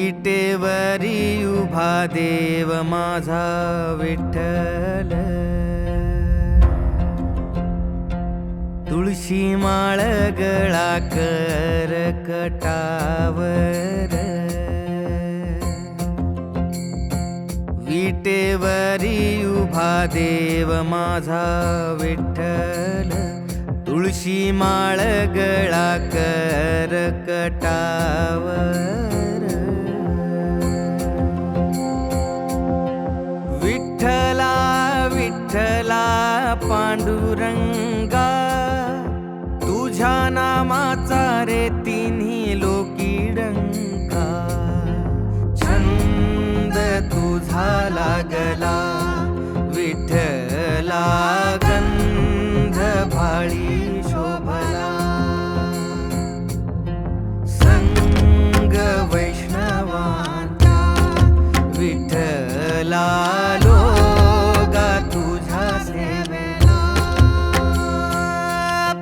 विटेवरी उभा देव माझा विठ्ठल, तुळशी माळ गळा करकटावर, विटेवरी उभा देव माझा विठ्ठल, तुळशी माळ गळा करकटावर. विठ्ठला विठ्ठला पांडुरंगा, तुझ्या नामाचा रे तिन्ही लोकी डंका. छंद तुझा लागला विठ्ठला, गंध भाळी शोभला. संग वैष्णवांचा विठ्ठला, लोगा तुझ्या सेवेला.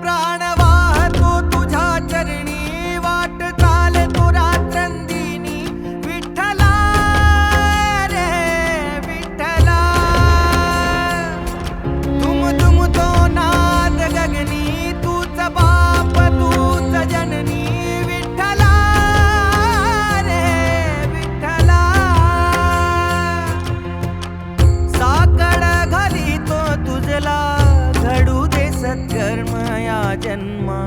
प्राण वाहतो तुझ्या चरणी, वाट चालतो रात्रंदिनी. विठ्ठला रे विठ्ठला, तुम तुम तो नाद गगनी. तूच बाप तूच जननी. विठ्ठला रे विठ्ठला, साकड घालितो तुझला, घडू दे सत्कर्म या जन्मा.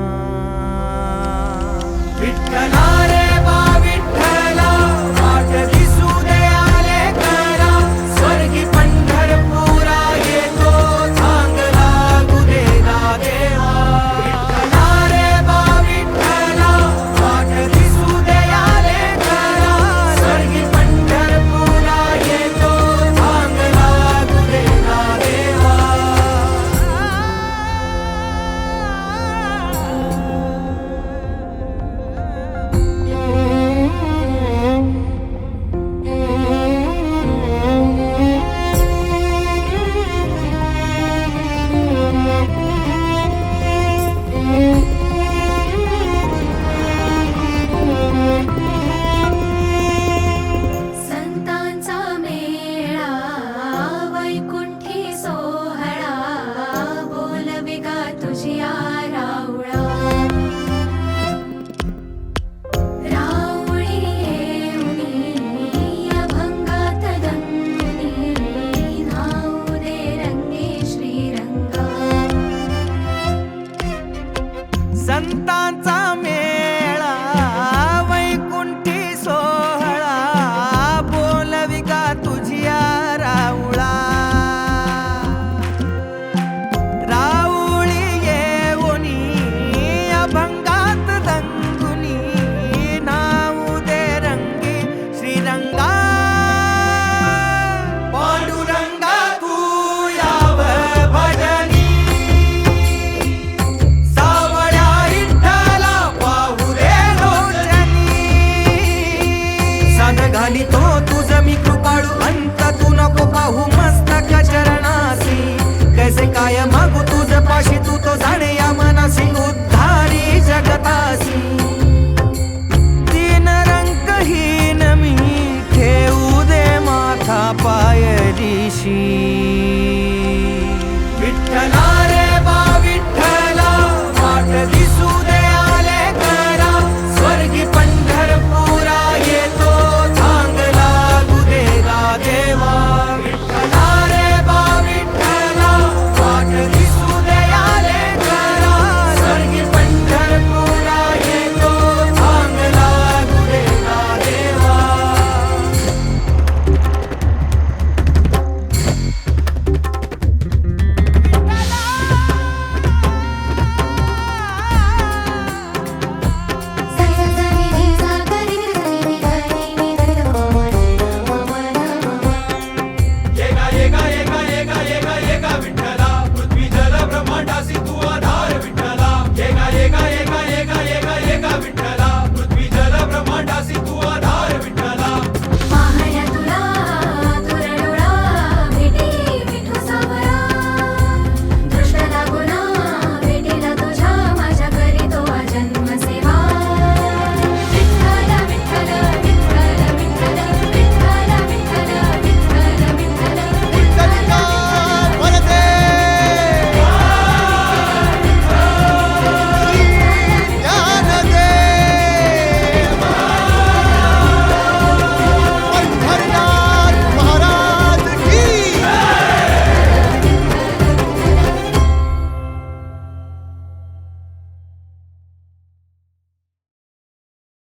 विठ्ठला रे वा विठ्ठला, वाट दिसू दे आले करा. स्वर्गी पंढरपुरा येतो, चांगला गुदेला देवा. विठ्ठला रे वा विठ्ठला, वाट दिसू दे आले करा. स्वर्गी पंढरपुरा येतो, चांगला गुदेला देवा. संतांचा मेळा वैकुंठी सोहळा, बोलविगा तुझिया राऊळा. राऊळी येऊनी अभंगात गंगुनी, नाऊ दे रंगी श्रीरंगा. संतांचा मेळा वैकुंठी सोहळा, बोलविगा तुझिया राऊळा. राऊळी येऊनी अभंगात दंगुनी, नाऊ दे रंगी श्रीरंगा. पांडुरंगा तू याव भजनी, सावळ्या विठ्ठला पाहू दे लोचनी. साध घालितो तुझ मी कृपाळू, अंत तू नको पाहू मस्तक चरणासी. कैसे काय मागू तुझ पाशी, तू तो जाणे या मनासी. उद्धारी जगतासी तीन रंगहीन मी, ठेवू दे माथा पायरीशी. विठ्ठला रे